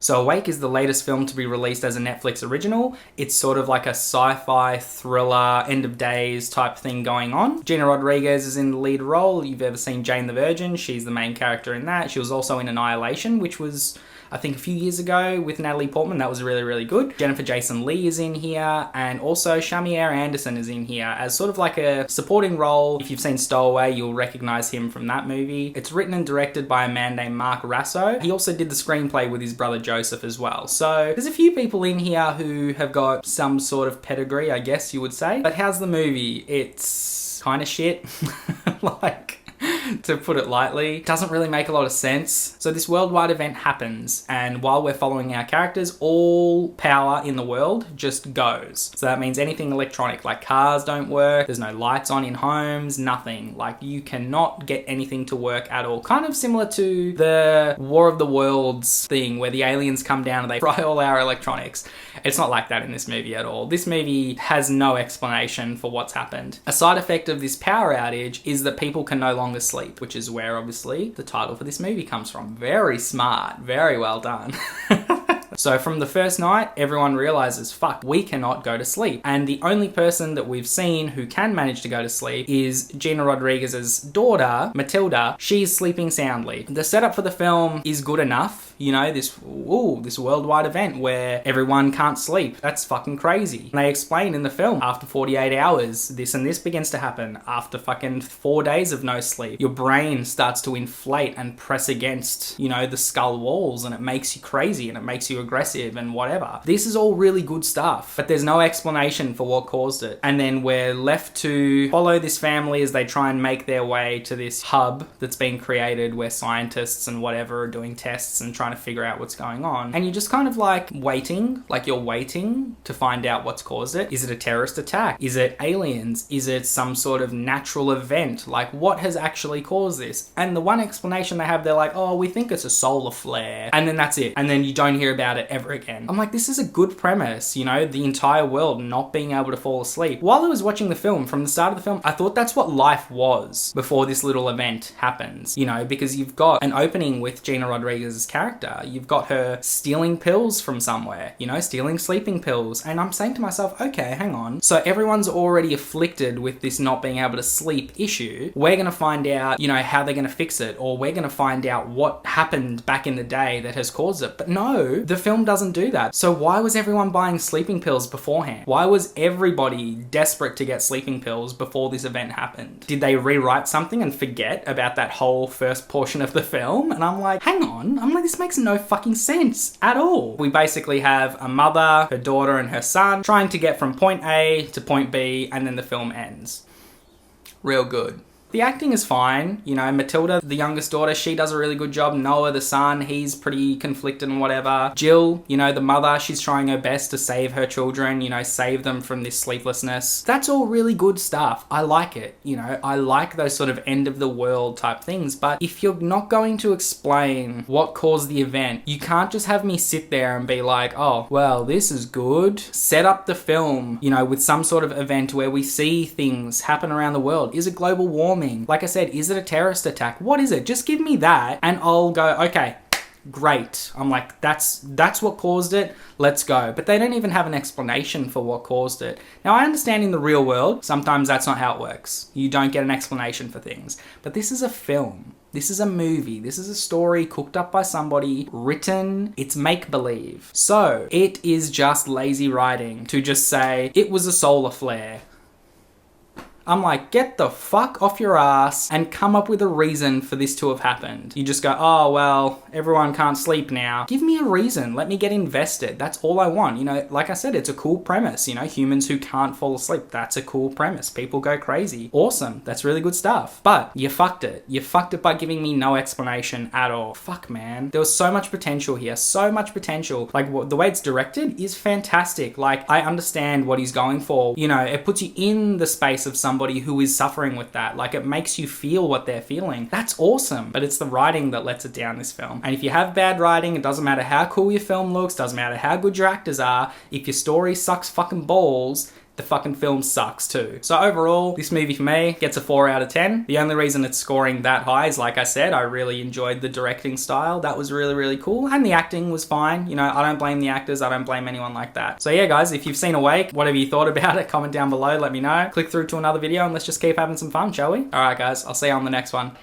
So Awake is the latest film to be released as a Netflix original. It's sort of like a sci-fi thriller, end of days type thing going on. Gina Rodriguez is in the lead role. You've ever seen Jane the Virgin? She's the main character in that. She was also in Annihilation, which was, I think, a few years ago with Natalie Portman. That was really, really good. Jennifer Jason Leigh is in here, and also Shamier Anderson is in here as sort of like a supporting role. If you've seen Stowaway, you'll recognize him from that movie. It's written and directed by a man named Mark Rasso. He also did the screenplay with his brother Joseph as well. So there's a few people in here who have got some sort of pedigree, I guess you would say. But how's the movie? It's kind of shit. Like, to put it lightly. It doesn't really make a lot of sense. So this worldwide event happens, and while we're following our characters, all power in the world just goes. So that means anything electronic, like cars don't work, there's no lights on in homes, nothing. Like, you cannot get anything to work at all. Kind of similar to the War of the Worlds thing, where the aliens come down and they fry all our electronics. It's not like that in this movie at all. This movie has no explanation for what's happened. A side effect of this power outage is that people can no longer sleep, which is where obviously the title for this movie comes from. Very smart, very well done. So from the first night, everyone realizes, fuck, we cannot go to sleep. And the only person that we've seen who can manage to go to sleep is Gina Rodriguez's daughter, Matilda. She's sleeping soundly. The setup for the film is good enough. You know, this worldwide event where everyone can't sleep. That's fucking crazy. And they explain in the film, after 48 hours, this and this begins to happen. After fucking 4 days of no sleep, your brain starts to inflate and press against, you know, the skull walls, and it makes you crazy and it makes you aggressive and whatever. This is all really good stuff, but there's no explanation for what caused it. And then we're left to follow this family as they try and make their way to this hub that's been created where scientists and whatever are doing tests and trying to figure out what's going on. And you're just kind of like waiting, like you're waiting to find out what's caused it. Is it a terrorist attack? Is it aliens? Is it some sort of natural event? Like, what has actually caused this? And the one explanation they have, they're like, oh, we think it's a solar flare. And then that's it. And then you don't hear about it ever again. I'm like, this is a good premise, you know, the entire world not being able to fall asleep. While I was watching the film, from the start of the film, I thought that's what life was before this little event happens, you know, because you've got an opening with Gina Rodriguez's character. You've got her stealing pills from somewhere, you know, stealing sleeping pills. And I'm saying to myself, okay, hang on. So everyone's already afflicted with this not being able to sleep issue. We're going to find out, you know, how they're going to fix it, or we're going to find out what happened back in the day that has caused it. But no, the film doesn't do that. So why was everyone buying sleeping pills beforehand? Why was everybody desperate to get sleeping pills before this event happened? Did they rewrite something and forget about that whole first portion of the film? And I'm like, hang on. I'm like, this makes no fucking sense at all. We basically have a mother, her daughter, and her son trying to get from point A to point B, and then the film ends. Real good. The acting is fine. You know, Matilda, the youngest daughter, she does a really good job. Noah, the son, he's pretty conflicted and whatever. Jill, you know, the mother, she's trying her best to save her children, you know, save them from this sleeplessness. That's all really good stuff. I like it. You know, I like those sort of end of the world type things. But if you're not going to explain what caused the event, you can't just have me sit there and be like, oh, well, this is good. Set up the film, you know, with some sort of event where we see things happen around the world. Is it global warming? Like I said, is it a terrorist attack? What is it? Just give me that and I'll go, okay, great. I'm like, that's what caused it. Let's go. But they don't even have an explanation for what caused it. Now, I understand in the real world, sometimes that's not how it works. You don't get an explanation for things. But this is a film. This is a movie. This is a story cooked up by somebody, written. It's make-believe. So it is just lazy writing to just say, it was a solar flare. I'm like, get the fuck off your ass and come up with a reason for this to have happened. You just go, oh, well, everyone can't sleep now. Give me a reason. Let me get invested. That's all I want. You know, like I said, it's a cool premise. You know, humans who can't fall asleep. That's a cool premise. People go crazy. Awesome. That's really good stuff. But you fucked it. You fucked it by giving me no explanation at all. Fuck, man. There was so much potential here. So much potential. Like, the way it's directed is fantastic. Like, I understand what he's going for. You know, it puts you in the space of somebody who is suffering with that. Like, it makes you feel what they're feeling. That's awesome. But it's the writing that lets it down, this film. And if you have bad writing, it doesn't matter how cool your film looks, doesn't matter how good your actors are, if your story sucks fucking balls, the fucking film sucks too. So overall, this movie for me gets a 4 out of 10. The only reason it's scoring that high is, like I said, I really enjoyed the directing style. That was really, really cool. And the acting was fine. You know, I don't blame the actors. I don't blame anyone like that. So yeah, guys, if you've seen Awake, whatever you thought about it, comment down below, let me know. Click through to another video and let's just keep having some fun, shall we? All right, guys, I'll see you on the next one.